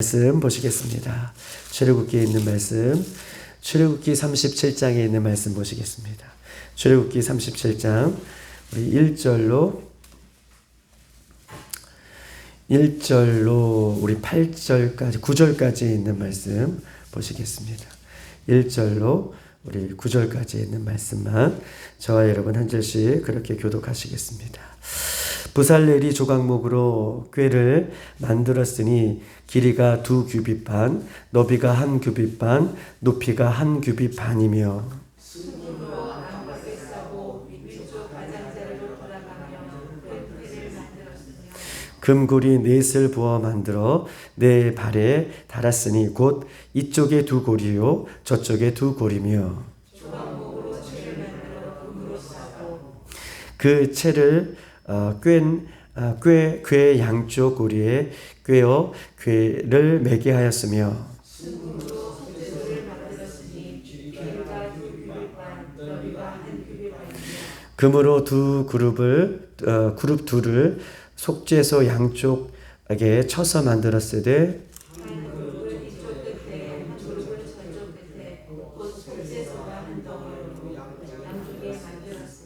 말씀 보시겠습니다. 출애굽기에 있는 말씀, 출애굽기 37장에 있는 말씀 보시겠습니다. 출애굽기 37장 우리 1절로 우리 8절까지 9절까지 있는 말씀 보시겠습니다. 1절로 우리 9절까지 있는 말씀만 저와 여러분 한 절씩 그렇게 교독하시겠습니다. 부살렐이 조각목으로 궤를 만들었으니 길이가 2규빗 반, 너비가 1규빗 반, 높이가 1규빗 반이며 금고리 넷을 부어 만들어 네 발에 달았으니 곧 이쪽에 2고리요 저쪽에 2고리며 그 채를 궤 양쪽 고리에 꿰어 궤를 매게 하였으며 금으로 그룹 둘을 속죄소 양쪽에 쳐서 만들었으되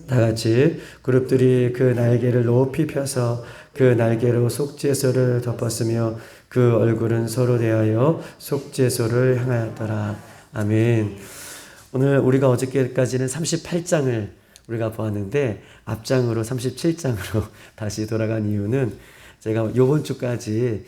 다같이 그룹들이 그 날개를 높이 펴서 그 날개로 속죄소를 덮었으며 그 얼굴은 서로 대하여 속죄소를 향하였더라. 아멘. 오늘 우리가 어저께까지는 38장을 우리가 보았는데 앞장으로 37장으로 다시 돌아간 이유는 제가 이번 주까지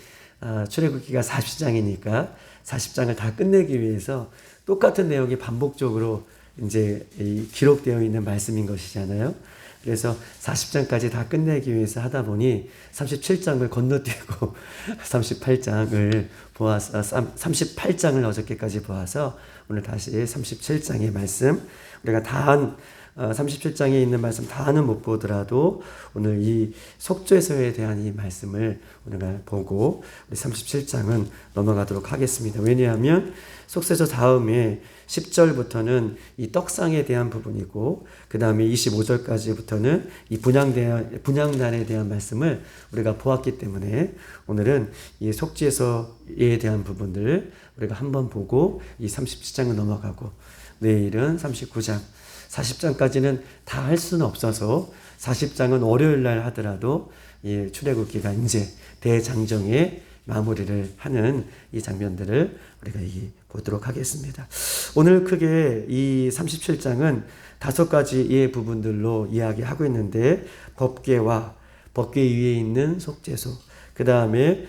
출애굽기가 40장이니까 40장을 다 끝내기 위해서 똑같은 내용이 반복적으로 이제 기록되어 있는 말씀인 것이잖아요. 그래서 40장까지 다 끝내기 위해서 하다 보니 37장을 건너뛰고 38장을 보아서 38장을 어저께까지 보아서 오늘 다시 37장의 말씀 우리가 다 37장에 있는 말씀 다는 못 보더라도 오늘 이 속죄소에 대한 이 말씀을 우리가 보고 우리 37장은 넘어가도록 하겠습니다. 왜냐하면 속죄소 다음에 10절부터는 이 떡상에 대한 부분이고 그 다음에 25절까지부터는 이 분향단에 대한 말씀을 우리가 보았기 때문에 오늘은 이 속죄소에 대한 부분들을 우리가 한번 보고 이 37장을 넘어가고 내일은 39장 40장까지는 다 할 수는 없어서 40장은 월요일 날 하더라도 이 출애굽기가 이제 대장정의 마무리를 하는 이 장면들을 우리가 보도록 하겠습니다. 오늘 크게 이 37장은 5가지의 부분들로 이야기하고 있는데 법궤와 법궤 위에 있는 속죄소, 그 다음에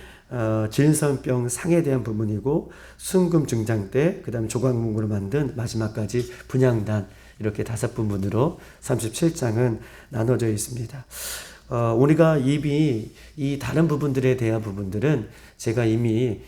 질선병 상에 대한 부분이고 순금 증장 때, 그 다음에 조각목으로 만든 마지막까지 분향단 이렇게 5부분으로 37장은 나눠져 있습니다. 우리가 이 다른 부분들에 대한 부분들은 제가 이미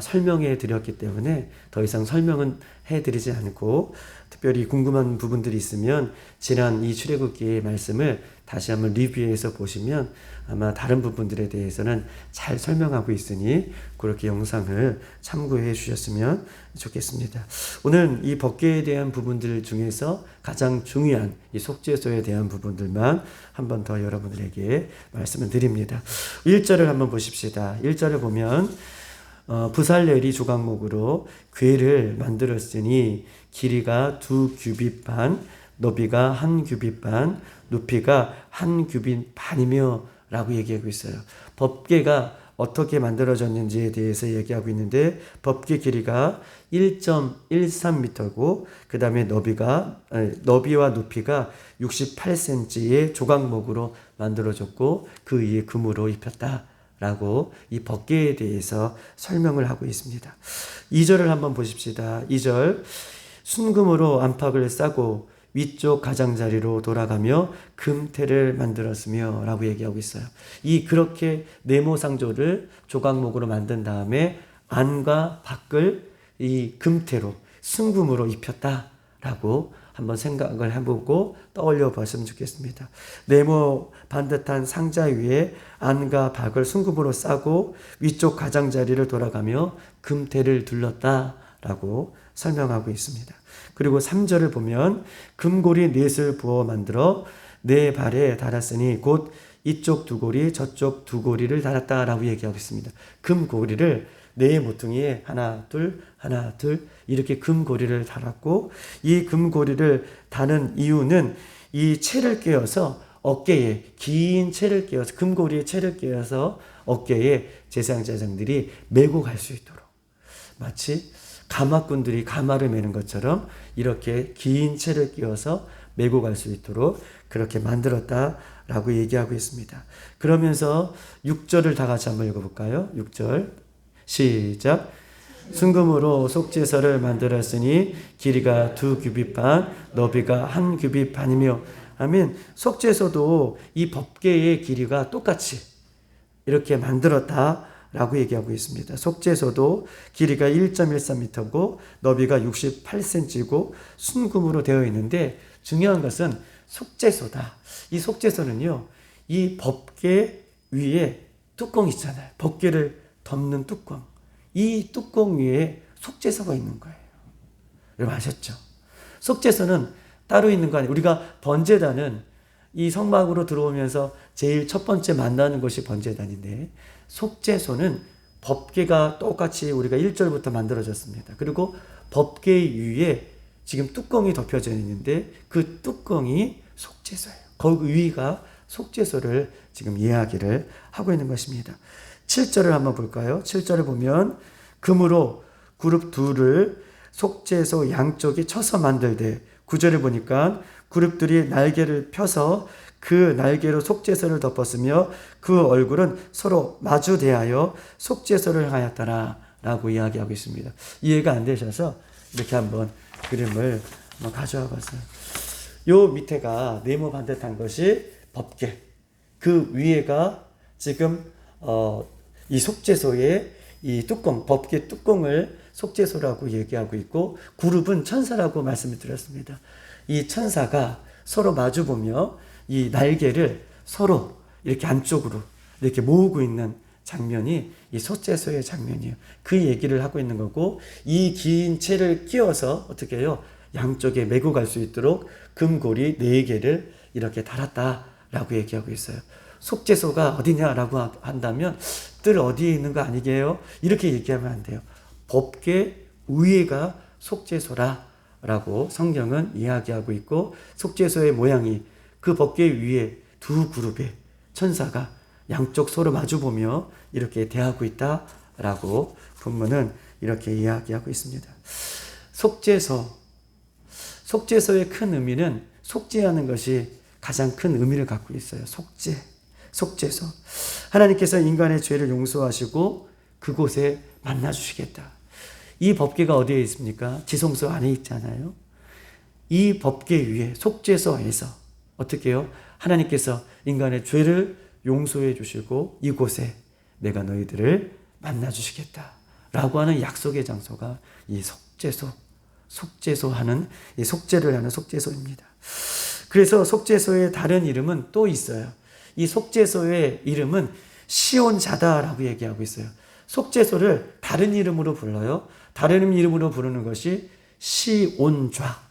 설명해 드렸기 때문에 더 이상 설명은 해 드리지 않고 특별히 궁금한 부분들이 있으면 지난 이 출애굽기의 말씀을 다시 한번 리뷰해서 보시면 아마 다른 부분들에 대해서는 잘 설명하고 있으니 그렇게 영상을 참고해 주셨으면 좋겠습니다. 오늘 이 법궤에 대한 부분들 중에서 가장 중요한 이 속죄소에 대한 부분들만 한 번 더 여러분들에게 말씀을 드립니다. 1절을 한번 보십시다. 1절을 보면 부살렐이 조각목으로 궤를 만들었으니 길이가 2규빗 반, 너비가 1규빗 반, 높이가 1규빗 반이며 라고 얘기하고 있어요. 법궤가 어떻게 만들어졌는지에 대해서 얘기하고 있는데 법궤 길이가 1.13m고 그 다음에 너비와 높이가 68cm의 조각목으로 만들어졌고 그 위에 금으로 입혔다 라고 이 법궤에 대해서 설명을 하고 있습니다. 2절을 한번 보십시다. 2절 순금으로 안팎을 싸고 위쪽 가장자리로 돌아가며 금태를 만들었으며 라고 얘기하고 있어요. 그렇게 네모상조를 조각목으로 만든 다음에 안과 밖을 이 금태로 순금으로 입혔다 라고 한번 생각을 해보고 떠올려 봤으면 좋겠습니다. 네모 반듯한 상자 위에 안과 밖을 순금으로 싸고 위쪽 가장자리를 돌아가며 금태를 둘렀다 라고 설명하고 있습니다. 그리고 3절을 보면 금고리 넷을 부어 만들어 네 발에 달았으니 곧 이쪽 두 고리 저쪽 두 고리를 달았다라고 얘기하고 있습니다. 금고리를 네 모퉁이에 하나 둘 이렇게 금고리를 달았고, 이 금고리를 다는 이유는 이 채를 끼워서 어깨에, 긴 채를 끼워서, 금고리에 채를 끼워서 어깨에 제사장들이 메고 갈 수 있도록, 마치 가마꾼들이 가마를 메는 것처럼 이렇게 긴 채를 끼워서 메고 갈 수 있도록 그렇게 만들었다라고 얘기하고 있습니다. 그러면서 6절을 다 같이 한번 읽어볼까요? 6절 시작. 순금으로 속죄소를 만들었으니 길이가 2규빗 반, 너비가 1규빗 반이며. 아멘. 속죄소도 이 법궤의 길이가 똑같이 이렇게 만들었다라고 얘기하고 있습니다. 속죄소도 길이가 1.13m고 너비가 68cm고 순금으로 되어 있는데, 중요한 것은 속죄소다. 이 속죄소는요, 이 법궤 위에 뚜껑 있잖아요. 법궤를 덮는 뚜껑. 이 뚜껑 위에 속죄소가 있는 거예요. 여러분 아셨죠? 속죄소는 따로 있는 거 아니에요. 우리가 번제단은 이 성막으로 들어오면서 제일 첫 번째 만나는 것이 번제단인데, 속죄소는 법궤가 똑같이 우리가 1절부터 만들어졌습니다. 그리고 법궤 위에 지금 뚜껑이 덮여져 있는데 그 뚜껑이 속죄소예요. 거기 위가 속죄소를 지금 이야기를 하고 있는 것입니다. 7절을 한번 볼까요? 7절을 보면 금으로 그룹 둘을 속죄소 양쪽에 쳐서 만들되, 9절을 보니까 그룹들이 날개를 펴서 그 날개로 속죄소를 덮었으며 그 얼굴은 서로 마주 대하여 속죄소를 향하였더라 라고 이야기하고 있습니다. 이해가 안 되셔서 이렇게 한번 그림을 가져와 봤어요. 요 밑에가 네모 반듯한 것이 법궤, 그 위에가 지금 이 속죄소의 이 뚜껑, 법궤 뚜껑을 속죄소라고 얘기하고 있고, 그룹은 천사라고 말씀을 드렸습니다. 이 천사가 서로 마주보며 이 날개를 서로 이렇게 안쪽으로 이렇게 모으고 있는 장면이 이 속죄소의 장면이에요. 그 얘기를 하고 있는 거고, 이 긴 채를 끼워서 어떻게 해요? 양쪽에 메고 갈 수 있도록 금고리 4개를 이렇게 달았다라고 얘기하고 있어요. 속죄소가 어디냐라고 한다면 뜰 어디에 있는 거 아니게요? 이렇게 얘기하면 안 돼요. 법궤 위에가 속죄소라라고 성경은 이야기하고 있고, 속죄소의 모양이 그 법궤 위에 두 그룹의 천사가 양쪽 서로 마주보며 이렇게 대하고 있다라고 본문은 이렇게 이야기하고 있습니다. 속죄소의 큰 의미는 속죄하는 것이 가장 큰 의미를 갖고 있어요. 속죄소. 하나님께서 인간의 죄를 용서하시고 그곳에 만나주시겠다. 이 법궤가 어디에 있습니까? 지성소 안에 있잖아요. 이 법궤 위에 속죄소에서 어떻게 해요? 하나님께서 인간의 죄를 용서해 주시고 이곳에 내가 너희들을 만나주시겠다 라고 하는 약속의 장소가 이 속죄소하는 이 속죄를 하는 속죄소입니다. 그래서 속죄소의 다른 이름은 또 있어요. 이 속죄소의 이름은 시온자다라고 얘기하고 있어요. 속죄소를 다른 이름으로 불러요. 다른 이름으로 부르는 것이 시온좌.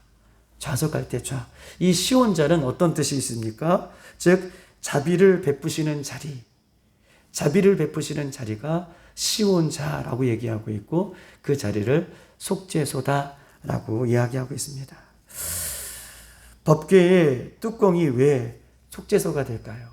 좌석할 때 좌. 이 시온자는 어떤 뜻이 있습니까? 즉 자비를 베푸시는 자리. 자비를 베푸시는 자리가 시온자라고 얘기하고 있고, 그 자리를 속죄소다라고 이야기하고 있습니다. 법궤의 뚜껑이 왜 속죄소가 될까요?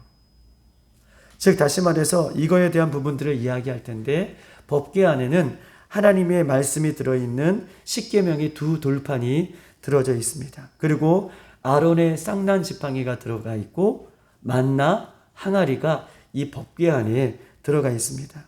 즉 다시 말해서 이거에 대한 부분들을 이야기할 텐데, 법궤 안에는 하나님의 말씀이 들어있는 십계명의 2 돌판이 들어져 있습니다. 그리고 아론의 쌍난 지팡이가 들어가 있고 만나 항아리가 이 법궤 안에 들어가 있습니다.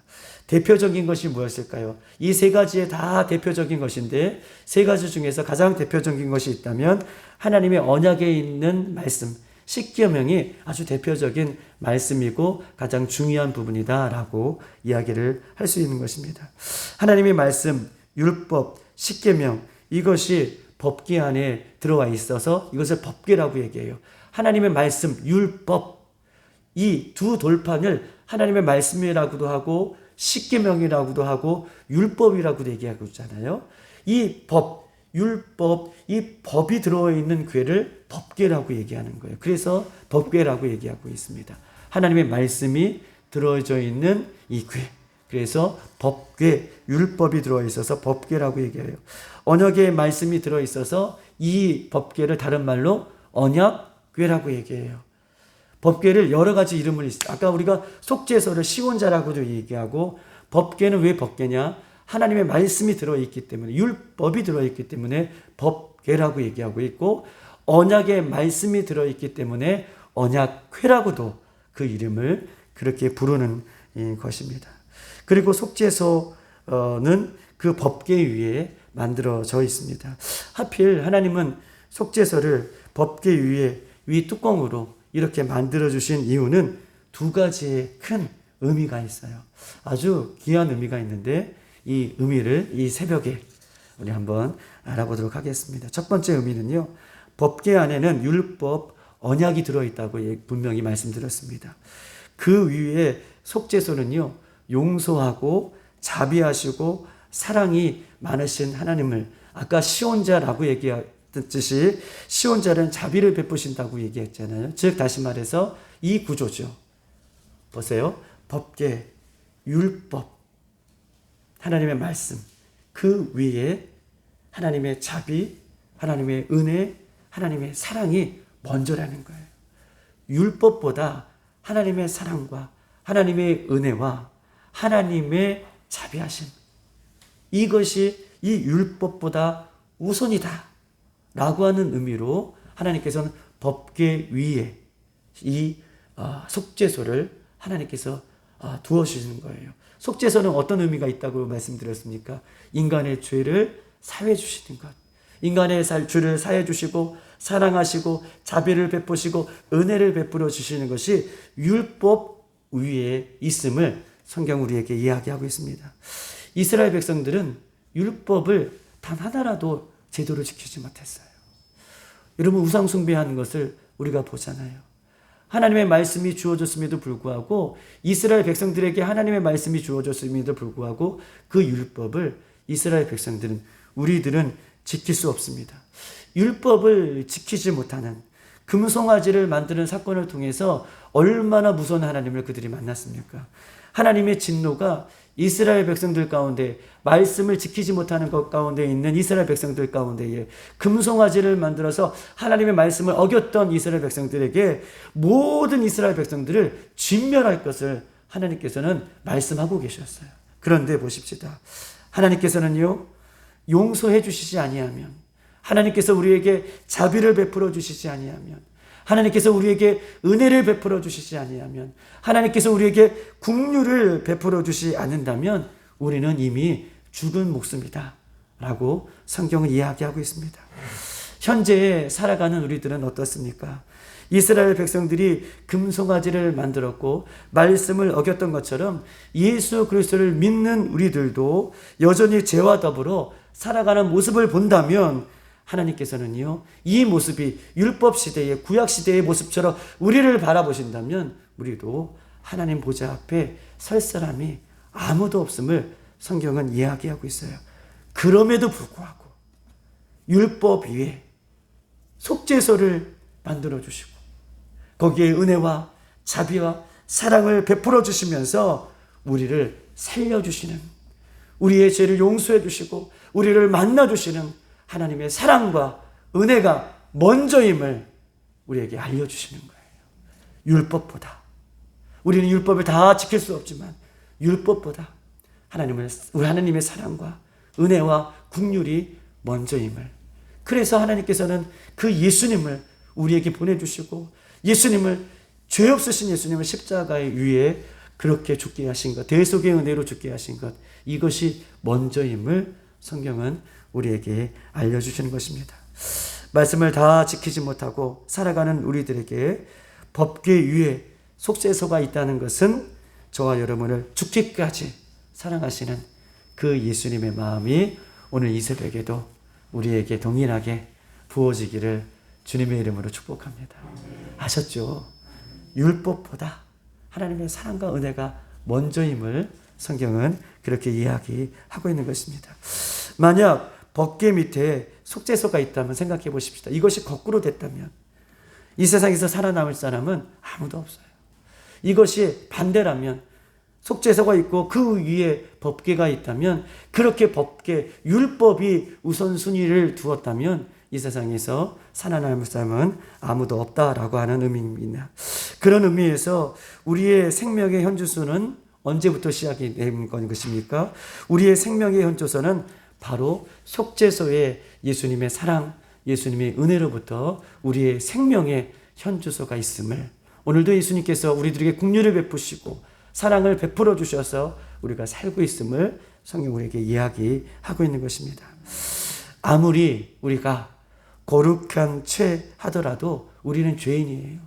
대표적인 것이 무엇일까요? 이 3가지에 다 대표적인 것인데, 3가지 중에서 가장 대표적인 것이 있다면 하나님의 언약에 있는 말씀, 십계명이 아주 대표적인 말씀이고 가장 중요한 부분이다라고 이야기를 할 수 있는 것입니다. 하나님의 말씀, 율법, 십계명, 이것이 법궤 안에 들어와 있어서 이것을 법궤라고 얘기해요. 하나님의 말씀, 율법, 이 2 돌판을 하나님의 말씀이라고도 하고 십계명이라고도 하고 율법이라고도 얘기하고 있잖아요. 이 법, 율법, 이 법이 들어있는 궤를 법궤라고 얘기하는 거예요. 그래서 법궤라고 얘기하고 있습니다. 하나님의 말씀이 들어져 있는 이 궤, 그래서 법궤, 율법이 들어있어서 법궤라고 얘기해요. 언약의 말씀이 들어있어서 이 법궤를 다른 말로 언약궤라고 얘기해요. 법궤를 여러 가지 이름을 있어요. 아까 우리가 속죄소를 시온자라고도 얘기하고, 법궤는 왜 법궤냐? 하나님의 말씀이 들어있기 때문에, 율법이 들어있기 때문에 법궤라고 얘기하고 있고, 언약의 말씀이 들어있기 때문에 언약궤라고도 그 이름을 그렇게 부르는 것입니다. 그리고 속죄소는 그 법궤 위에 만들어져 있습니다. 하필 하나님은 속죄소를 법궤 위에 위 뚜껑으로 이렇게 만들어주신 이유는 두 가지의 큰 의미가 있어요. 아주 귀한 의미가 있는데 이 의미를 이 새벽에 우리 한번 알아보도록 하겠습니다. 첫 번째 의미는요, 법궤 안에는 율법, 언약이 들어있다고 분명히 말씀드렸습니다. 그 위에 속죄소는요, 용서하고 자비하시고 사랑이 많으신 하나님을, 아까 시온자라고 얘기했듯이 시온자는 자비를 베푸신다고 얘기했잖아요. 즉 다시 말해서 이 구조죠. 보세요. 법궤, 율법, 하나님의 말씀, 그 위에 하나님의 자비, 하나님의 은혜, 하나님의 사랑이 먼저라는 거예요. 율법보다 하나님의 사랑과 하나님의 은혜와 하나님의 자비하심, 이것이 이 율법보다 우선이다 라고 하는 의미로 하나님께서는 법궤 위에 이 속죄소를 하나님께서 두어주시는 거예요. 속죄소는 어떤 의미가 있다고 말씀드렸습니까? 인간의 죄를 사해 주시는 것, 인간의 죄를 사해 주시고 사랑하시고 자비를 베푸시고 은혜를 베풀어 주시는 것이 율법 위에 있음을 성경 우리에게 이야기하고 있습니다. 이스라엘 백성들은 율법을 단 하나라도 제대로 지키지 못했어요. 여러분, 우상 숭배하는 것을 우리가 보잖아요. 하나님의 말씀이 주어졌음에도 불구하고, 이스라엘 백성들에게 하나님의 말씀이 주어졌음에도 불구하고 그 율법을 이스라엘 백성들은, 우리들은 지킬 수 없습니다. 율법을 지키지 못하는, 금송아지를 만드는 사건을 통해서 얼마나 무서운 하나님을 그들이 만났습니까? 하나님의 진노가 이스라엘 백성들 가운데, 말씀을 지키지 못하는 것 가운데 있는 이스라엘 백성들 가운데에 금송아지를 만들어서 하나님의 말씀을 어겼던 이스라엘 백성들에게 모든 이스라엘 백성들을 진멸할 것을 하나님께서는 말씀하고 계셨어요. 그런데 보십시다. 하나님께서는요, 용서해 주시지 아니하면, 하나님께서 우리에게 자비를 베풀어 주시지 아니하면, 하나님께서 우리에게 은혜를 베풀어 주시지 아니하면, 하나님께서 우리에게 긍휼을 베풀어 주시지 않는다면 우리는 이미 죽은 목숨이다 라고 성경은 이야기하고 있습니다. 현재 살아가는 우리들은 어떻습니까? 이스라엘 백성들이 금송아지를 만들었고 말씀을 어겼던 것처럼 예수 그리스도를 믿는 우리들도 여전히 죄와 더불어 살아가는 모습을 본다면, 하나님께서는요, 이 모습이 율법 시대의, 구약 시대의 모습처럼 우리를 바라보신다면 우리도 하나님 보좌 앞에 설 사람이 아무도 없음을 성경은 이야기하고 있어요. 그럼에도 불구하고 율법 위에 속죄소를 만들어 주시고 거기에 은혜와 자비와 사랑을 베풀어 주시면서 우리를 살려주시는, 우리의 죄를 용서해 주시고 우리를 만나 주시는 하나님의 사랑과 은혜가 먼저임을 우리에게 알려주시는 거예요. 율법보다. 우리는 율법을 다 지킬 수 없지만 율법보다 우리 하나님의 사랑과 은혜와 긍휼이 먼저임을. 그래서 하나님께서는 그 예수님을 우리에게 보내주시고, 예수님을, 죄 없으신 예수님을 십자가에 위에 그렇게 죽게 하신 것, 대속의 은혜로 죽게 하신 것, 이것이 먼저임을 성경은 우리에게 알려주시는 것입니다. 말씀을 다 지키지 못하고 살아가는 우리들에게 법궤 위에 속죄소가 있다는 것은 저와 여러분을 죽기까지 사랑하시는 그 예수님의 마음이 오늘 이 새벽에도 우리에게 동일하게 부어지기를 주님의 이름으로 축복합니다. 아셨죠? 율법보다 하나님의 사랑과 은혜가 먼저임을 성경은 그렇게 이야기하고 있는 것입니다. 만약 법궤 밑에 속죄소가 있다면 생각해 보십시다. 이것이 거꾸로 됐다면 이 세상에서 살아남을 사람은 아무도 없어요. 이것이 반대라면, 속죄소가 있고 그 위에 법궤가 있다면, 그렇게 법궤, 율법이 우선순위를 두었다면 이 세상에서 살아남을 사람은 아무도 없다라고 하는 의미입니다. 그런 의미에서 우리의 생명의 현주소는 언제부터 시작이 된 것입니까? 우리의 생명의 현주소는 바로 속죄소에 예수님의 사랑, 예수님의 은혜로부터 우리의 생명의 현주소가 있음을, 오늘도 예수님께서 우리들에게 긍휼을 베푸시고 사랑을 베풀어 주셔서 우리가 살고 있음을 성경 우리에게 이야기하고 있는 것입니다. 아무리 우리가 거룩한 채 하더라도 우리는 죄인이에요.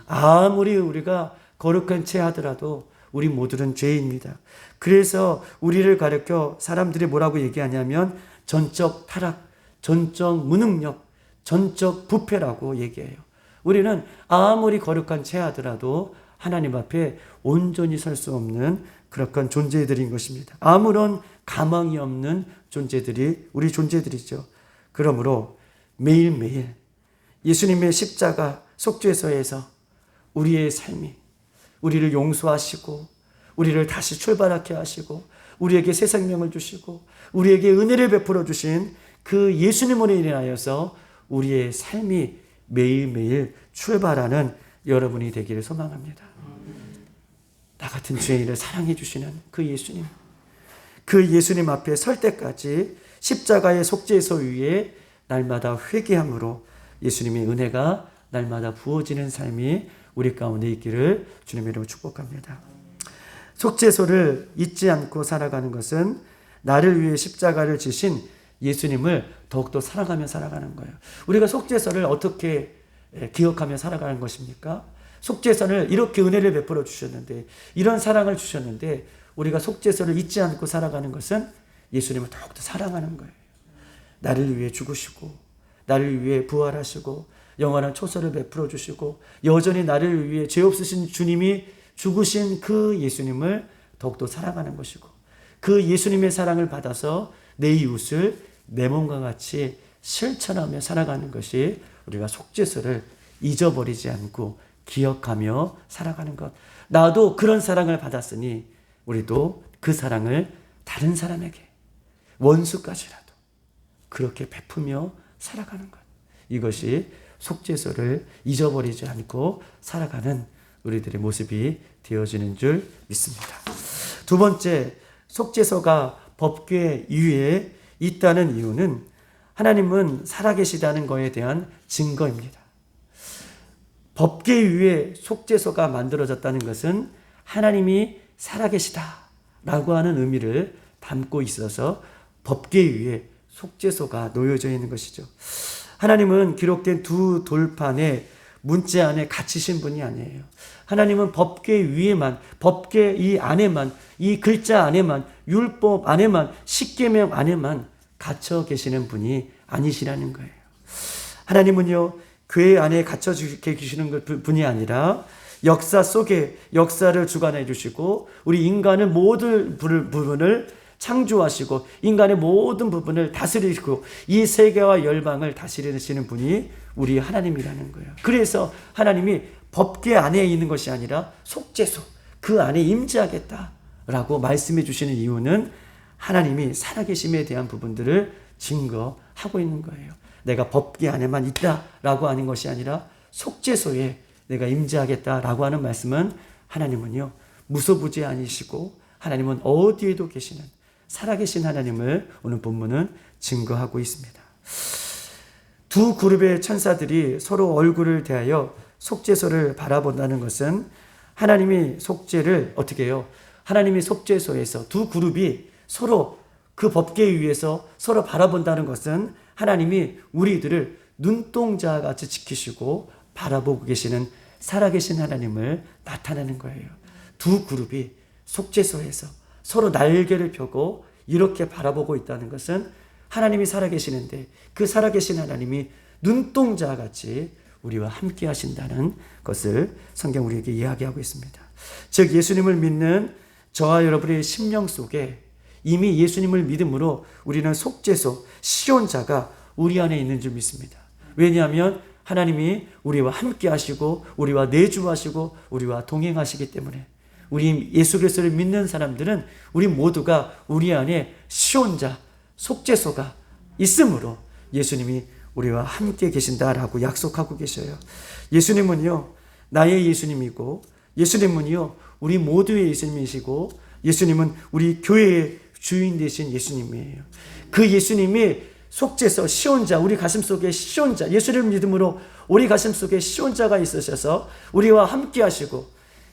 아무리 우리가 거룩한 채 하더라도 우리 모두는 죄인입니다. 그래서 우리를 가르쳐 사람들이 뭐라고 얘기하냐면 전적 타락, 전적 무능력, 전적 부패라고 얘기해요. 우리는 아무리 거룩한 채 하더라도 하나님 앞에 온전히 설 수 없는 그런 존재들인 것입니다. 아무런 가망이 없는 존재들이 우리 존재들이죠. 그러므로 매일매일 예수님의 십자가 속죄소에서 우리의 삶이, 우리를 용서하시고 우리를 다시 출발하게 하시고 우리에게 새 생명을 주시고 우리에게 은혜를 베풀어 주신 그 예수님으로 인하여서 우리의 삶이 매일매일 출발하는 여러분이 되기를 소망합니다. 나 같은 죄인을 사랑해 주시는 그 예수님, 그 예수님 앞에 설 때까지 십자가의 속죄소 위에 날마다 회개함으로 예수님의 은혜가 날마다 부어지는 삶이 우리 가운데 있기를 주님의 이름으로 축복합니다. 속죄소를 잊지 않고 살아가는 것은 나를 위해 십자가를 지신 예수님을 더욱더 사랑하며 살아가는 거예요. 우리가 속죄소를 어떻게 기억하며 살아가는 것입니까? 속죄소를 이렇게 은혜를 베풀어 주셨는데, 이런 사랑을 주셨는데 우리가 속죄소를 잊지 않고 살아가는 것은 예수님을 더욱더 사랑하는 거예요. 나를 위해 죽으시고 나를 위해 부활하시고 영원한 초소를 베풀어 주시고 여전히 나를 위해 죄 없으신 주님이 죽으신 그 예수님을 더욱더 사랑하는 것이고, 그 예수님의 사랑을 받아서 내 이웃을 내 몸과 같이 실천하며 살아가는 것이 우리가 속죄소를 잊어버리지 않고 기억하며 살아가는 것. 나도 그런 사랑을 받았으니 우리도 그 사랑을 다른 사람에게, 원수까지라도 그렇게 베푸며 살아가는 것. 이것이 속죄소를 잊어버리지 않고 살아가는 우리들의 모습이 되어지는 줄 믿습니다. 두 번째, 속죄소가 법궤 위에 있다는 이유는 하나님은 살아계시다는 것에 대한 증거입니다. 법궤 위에 속죄소가 만들어졌다는 것은 하나님이 살아계시다라고 하는 의미를 담고 있어서 법궤 위에 속죄소가 놓여져 있는 것이죠. 하나님은 기록된 두 돌판의 문자 안에 갇히신 분이 아니에요. 하나님은 법궤 위에만, 법궤 이 안에만, 이 글자 안에만, 율법 안에만, 십계명 안에만 갇혀 계시는 분이 아니시라는 거예요. 하나님은요, 궤 안에 갇혀 계시는 분이 아니라 역사 속에 역사를 주관해 주시고 우리 인간의 모든 부분을 창조하시고 인간의 모든 부분을 다스리시고 이 세계와 열방을 다스리시는 분이 우리 하나님이라는 거예요. 그래서 하나님이 법궤 안에 있는 것이 아니라 속죄소, 그 안에 임재하겠다라고 말씀해 주시는 이유는 하나님이 살아계심에 대한 부분들을 증거하고 있는 거예요. 내가 법궤 안에만 있다라고 하는 것이 아니라 속죄소에 내가 임재하겠다라고 하는 말씀은 하나님은요, 무소부지 아니시고 하나님은 어디에도 계시는 살아계신 하나님을 오늘 본문은 증거하고 있습니다. 두 그룹의 천사들이 서로 얼굴을 대하여 속죄소를 바라본다는 것은 하나님이 속죄를 어떻게 해요? 하나님이 속죄소에서 두 그룹이 서로 그 법궤 위에서 서로 바라본다는 것은 하나님이 우리들을 눈동자같이 지키시고 바라보고 계시는 살아계신 하나님을 나타내는 거예요. 두 그룹이 속죄소에서 서로 날개를 펴고 이렇게 바라보고 있다는 것은 하나님이 살아계시는데 그 살아계신 하나님이 눈동자같이 우리와 함께 하신다는 것을 성경 우리에게 이야기하고 있습니다. 즉 예수님을 믿는 저와 여러분의 심령 속에 이미 예수님을 믿음으로 우리는 속죄소, 시온자가 우리 안에 있는 줄 믿습니다. 왜냐하면 하나님이 우리와 함께 하시고 우리와 내주하시고 우리와 동행하시기 때문에 우리 예수 그리스도를 믿는 사람들은 우리 모두가 우리 안에 시온자, 속죄소가 있으므로 예수님이 우리와 함께 계신다라고 약속하고 계셔요. 예수님은요, 나의 예수님이고, 예수님은요, 우리 모두의 예수님이시고, 예수님은 우리 교회의 주인 되신 예수님이에요. 그 예수님이 속죄소, 시온자, 우리 가슴 속에 시온자, 예수를 믿음으로 우리 가슴 속에 시온자가 있으셔서 우리와 함께 하시고,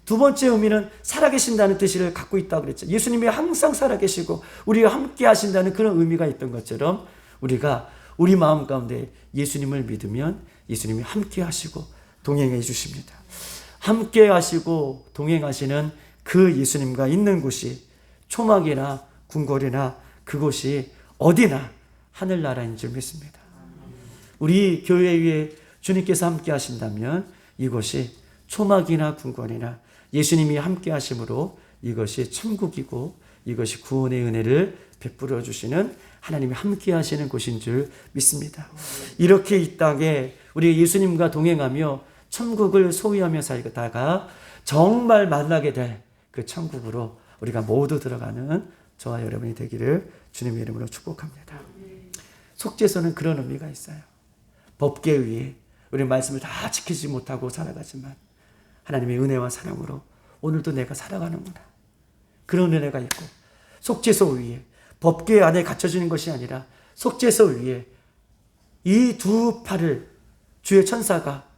두 번째 의미는 살아계신다는 뜻을 갖고 있다고 그랬죠. 예수님이 항상 살아계시고 우리와 함께 하신다는 그런 의미가 있던 것처럼 우리가 우리 마음 가운데 예수님을 믿으면 예수님이 함께 하시고 동행해 주십니다. 함께 하시고 동행하시는 그 예수님과 있는 곳이 초막이나 궁궐이나 그곳이 어디나 하늘나라인 줄 믿습니다. 우리 교회 위에 주님께서 함께 하신다면 이곳이 초막이나 궁궐이나 예수님이 함께 하심으로 이것이 천국이고 이것이 구원의 은혜를 베풀어 주시는 하나님이 함께 하시는 곳인 줄 믿습니다. 이렇게 이 땅에 우리 예수님과 동행하며 천국을 소유하며 살다가 정말 만나게 될 그 천국으로 우리가 모두 들어가는 저와 여러분이 되기를 주님의 이름으로 축복합니다. 속죄소는 그런 의미가 있어요. 법계 위에 우리 말씀을 다 지키지 못하고 살아가지만 하나님의 은혜와 사랑으로 오늘도 내가 살아가는구나. 그런 은혜가 있고, 속죄소 위에 법궤 안에 갇혀지는 것이 아니라 속죄소 위에 이 두 팔을 주의 천사가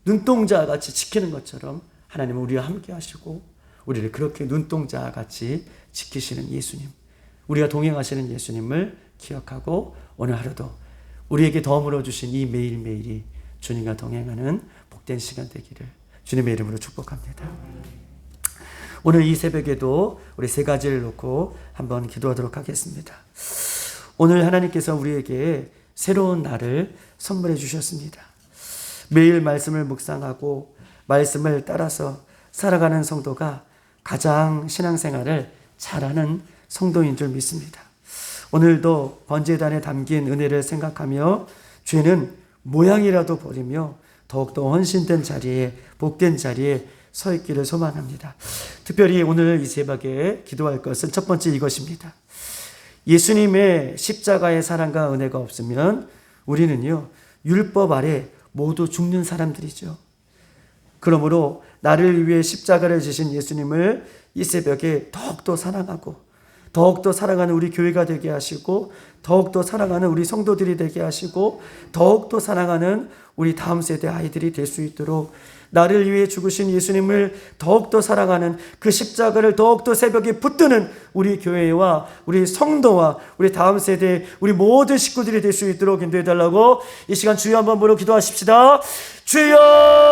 눈동자 같이 지키는 것처럼 하나님은 우리와 함께 하시고 우리를 그렇게 눈동자 같이 지키시는 예수님, 우리가 동행하시는 예수님을 기억하고 오늘 하루도 우리에게 덤으로 주신 이 매일매일이 주님과 동행하는 복된 시간 되기를 주님의 이름으로 축복합니다. 오늘 이 새벽에도 우리 세 가지를 놓고 한번 기도하도록 하겠습니다. 오늘 하나님께서 우리에게 새로운 날을 선물해 주셨습니다. 매일 말씀을 묵상하고 말씀을 따라서 살아가는 성도가 가장 신앙생활을 잘하는 성도인 줄 믿습니다. 오늘도 번제단에 담긴 은혜를 생각하며 죄는 모양이라도 버리며 더욱더 헌신된 자리에, 복된 자리에 서 있기를 소망합니다. 특별히 오늘 이 새벽에 기도할 것은 첫 번째 이것입니다. 예수님의 십자가의 사랑과 은혜가 없으면 우리는요, 율법 아래 모두 죽는 사람들이죠. 그러므로 나를 위해 십자가를 지신 예수님을 이 새벽에 더욱더 사랑하고 더욱더 사랑하는 우리 교회가 되게 하시고 더욱더 사랑하는 우리 성도들이 되게 하시고 더욱더 사랑하는 우리 다음 세대 아이들이 될 수 있도록 나를 위해 죽으신 예수님을 더욱더 사랑하는 그 십자가를 더욱더 새벽에 붙드는 우리 교회와 우리 성도와 우리 다음 세대 우리 모든 식구들이 될 수 있도록 인도해 달라고 이 시간 주여 한번 부르고 기도하십시다. 주여!